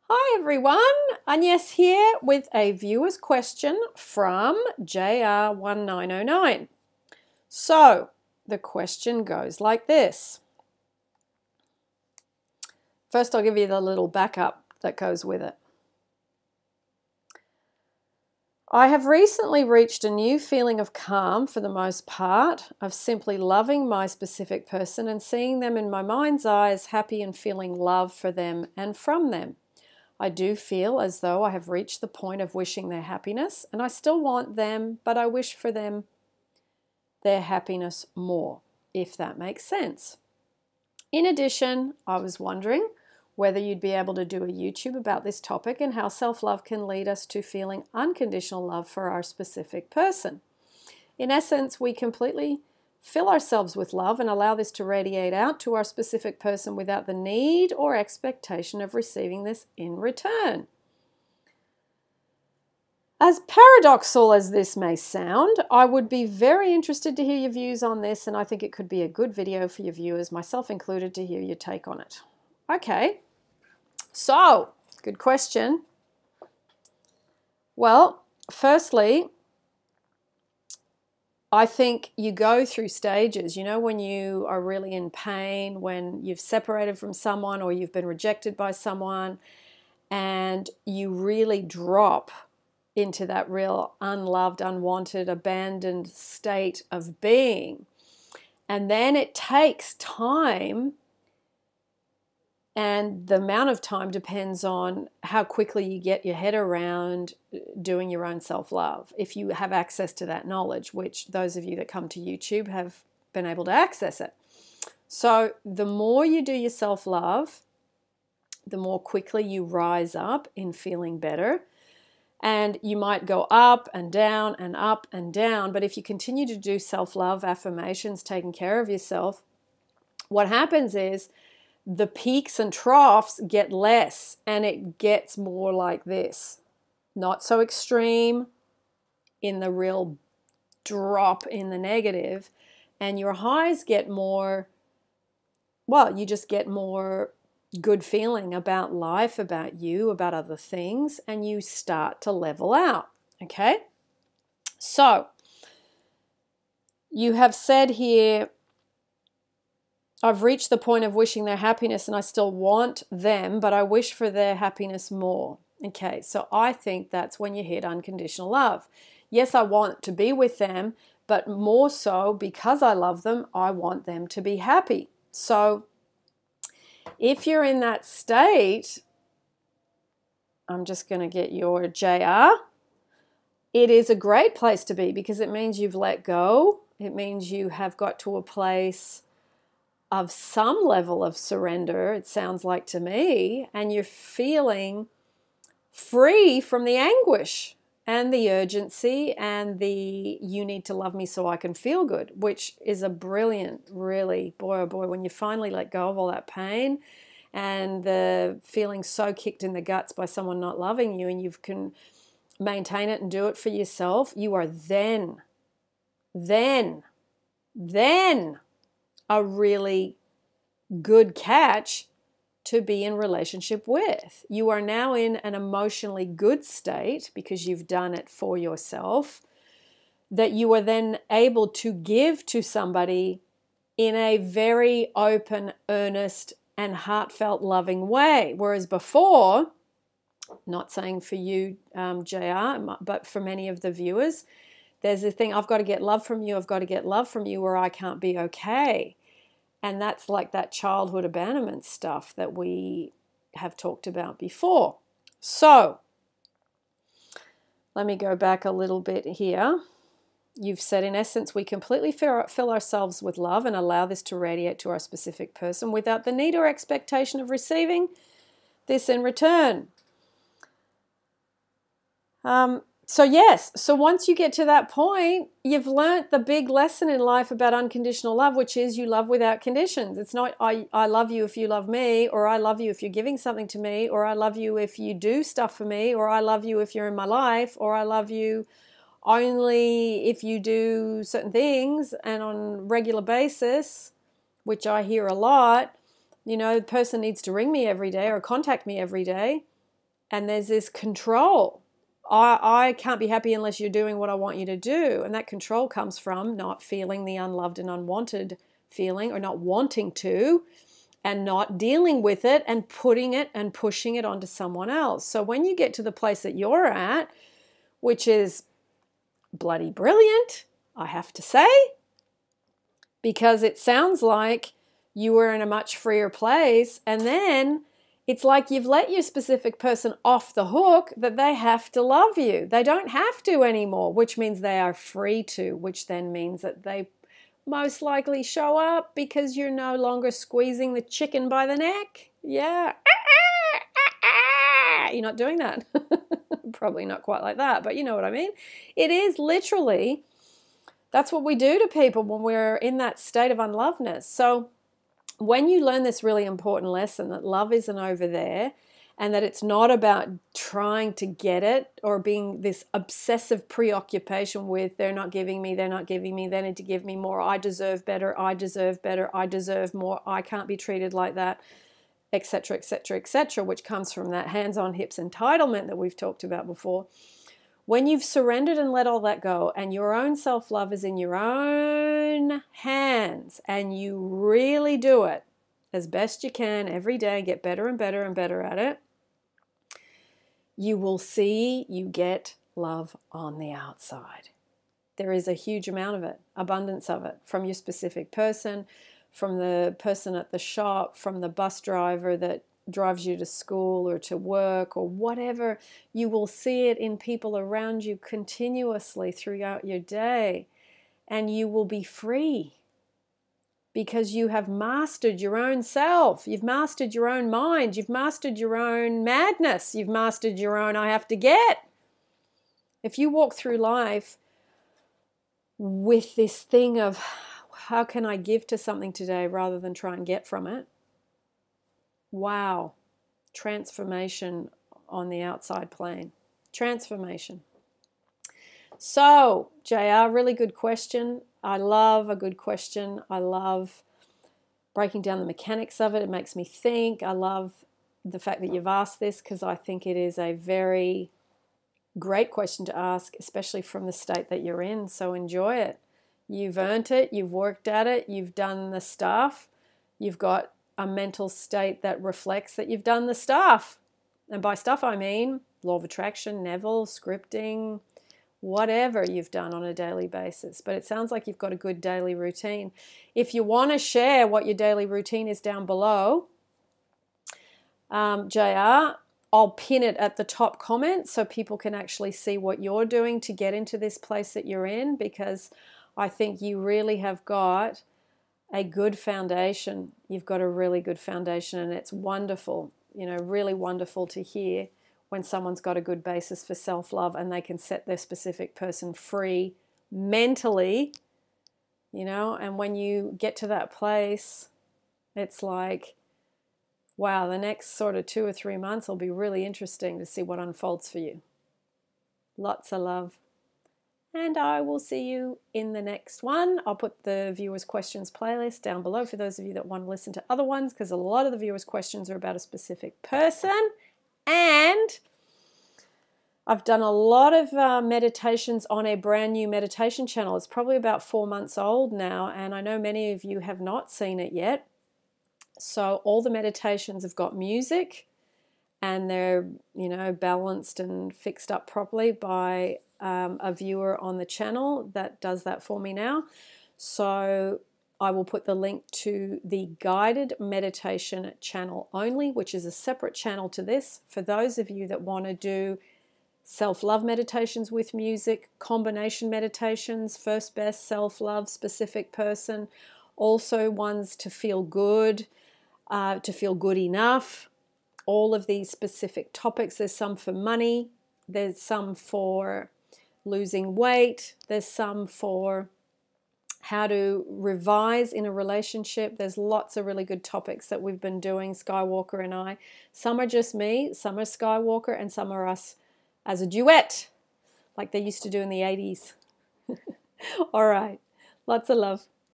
Hi everyone, Agnes here with a viewer's question from JR1909. So the question goes like this. First I'll give you the little backup that goes with it. I have recently reached a new feeling of calm for the most part, of simply loving my specific person and seeing them in my mind's eyes, happy and feeling love for them and from them. I do feel as though I have reached the point of wishing their happiness, and I still want them, but I wish for them their happiness more, if that makes sense. In addition, I was wondering whether you'd be able to do a YouTube about this topic and how self-love can lead us to feeling unconditional love for our specific person. In essence, we completely fill ourselves with love and allow this to radiate out to our specific person without the need or expectation of receiving this in return. As paradoxical as this may sound, I would be very interested to hear your views on this, and I think it could be a good video for your viewers, myself included, to hear your take on it. Okay, so, good question. Well, firstly, I think you go through stages, when you are really in pain, when you've separated from someone or you've been rejected by someone, and you really drop into that real unloved, unwanted, abandoned state of being. And then it takes time, and the amount of time depends on how quickly you get your head around doing your own self-love. If you have access to that knowledge, which those of you that come to YouTube have been able to access it. So the more you do your self-love, the more quickly you rise up in feeling better. And you might go up and down and up and down. But if you continue to do self-love, affirmations, taking care of yourself, what happens is the peaks and troughs get less, and it gets more like this. Not so extreme in the real drop in the negative, and your highs get more, well, you just get more good feeling about life, about you, about other things, and you start to level out, okay? So, you have said here, I've reached the point of wishing their happiness and I still want them, but I wish for their happiness more. Okay, so I think that's when you hit unconditional love. Yes, I want to be with them, but more so because I love them, I want them to be happy. So if you're in that state, I'm just going to get your JR. It is a great place to be because it means you've let go. It means you have got to a place of some level of surrender, it sounds like to me, and you're feeling free from the anguish and the urgency and the you need to love me so I can feel good, which is a brilliant, really, boy oh boy, when you finally let go of all that pain and the feeling so kicked in the guts by someone not loving you, and you can maintain it and do it for yourself, you are then a really good catch to be in relationship with. You are now in an emotionally good state because you've done it for yourself, that you are then able to give to somebody in a very open, earnest, and heartfelt, loving way. Whereas before, not saying for you, JR, but for many of the viewers, there's a thing, I've got to get love from you, I've got to get love from you, or I can't be okay. And that's like that childhood abandonment stuff that we have talked about before. So, let me go back a little bit here. You've said, in essence, we completely fill ourselves with love and allow this to radiate to our specific person without the need or expectation of receiving this in return. So yes, so once you get to that point, you've learnt the big lesson in life about unconditional love, which is you love without conditions. It's not I love you if you love me, or I love you if you're giving something to me, or I love you if you do stuff for me, or I love you if you're in my life, or I love you only if you do certain things and on a regular basis, which I hear a lot. The person needs to ring me every day or contact me every day. And there's this control. I can't be happy unless you're doing what I want you to do. And that control comes from not feeling the unloved and unwanted feeling, or not wanting to, and not dealing with it and putting it and pushing it onto someone else. So when you get to the place that you're at, which is bloody brilliant, I have to say, because it sounds like you were in a much freer place, and then it's like you've let your specific person off the hook that they have to love you. They don't have to anymore, which means they are free to, which then means that they most likely show up because you're no longer squeezing the chicken by the neck. Yeah. You're not doing that. Probably not quite like that, but you know what I mean. It is literally, that's what we do to people when we're in that state of unlovedness. So when you learn this really important lesson that love isn't over there, and that it's not about trying to get it or being this obsessive preoccupation with they're not giving me, they need to give me more, I deserve better, I deserve more, I can't be treated like that, etc., etc., etc., which comes from that hands-on hips entitlement that we've talked about before. When you've surrendered and let all that go, and your own self-love is in your own hands, and you really do it as best you can every day, get better and better and better at it, you will see you get love on the outside. There is a huge amount of it, abundance of it, from your specific person, from the person at the shop, from the bus driver that drives you to school or to work or whatever. You will see it in people around you continuously throughout your day, and you will be free because you have mastered your own self. You've mastered your own mind. You've mastered your own madness. You've mastered your own I have to get. If you walk through life with this thing of how can I give to something today rather than try and get from it, wow, transformation on the outside plane. Transformation. So, JR, really good question. I love a good question. I love breaking down the mechanics of it. It makes me think. I love the fact that you've asked this because I think it is a very great question to ask, especially from the state that you're in. So enjoy it. You've earned it. You've worked at it. You've done the stuff. You've got a mental state that reflects that you've done the stuff. And by stuff, I mean law of attraction, Neville, scripting, whatever you've done on a daily basis. But it sounds like you've got a good daily routine. If you want to share what your daily routine is down below, JR, I'll pin it at the top comment so people can actually see what you're doing to get into this place that you're in, because I think you really have got a good foundation. You've got a really good foundation, and it's wonderful, really wonderful to hear when someone's got a good basis for self-love and they can set their specific person free mentally, and when you get to that place, it's like, wow, the next sort of 2 or 3 months will be really interesting to see what unfolds for you. Lots of love. And I will see you in the next one. I'll put the viewers' questions playlist down below for those of you that want to listen to other ones, because a lot of the viewers' questions are about a specific person. And I've done a lot of meditations on a brand new meditation channel. It's probably about 4 months old now, and I know many of you have not seen it yet. So all the meditations have got music, and they're, balanced and fixed up properly by a viewer on the channel that does that for me now. So I will put the link to the guided meditation channel only, which is a separate channel to this, for those of you that want to do self-love meditations with music, combination meditations, first best, self-love, specific person, also ones to feel good enough, all of these specific topics. There's some for money, there's some for losing weight, there's some for how to revise in a relationship. There's lots of really good topics that we've been doing, Skywalker and I. Some are just me, some are Skywalker, and some are us as a duet, like they used to do in the 80s. All right, lots of love.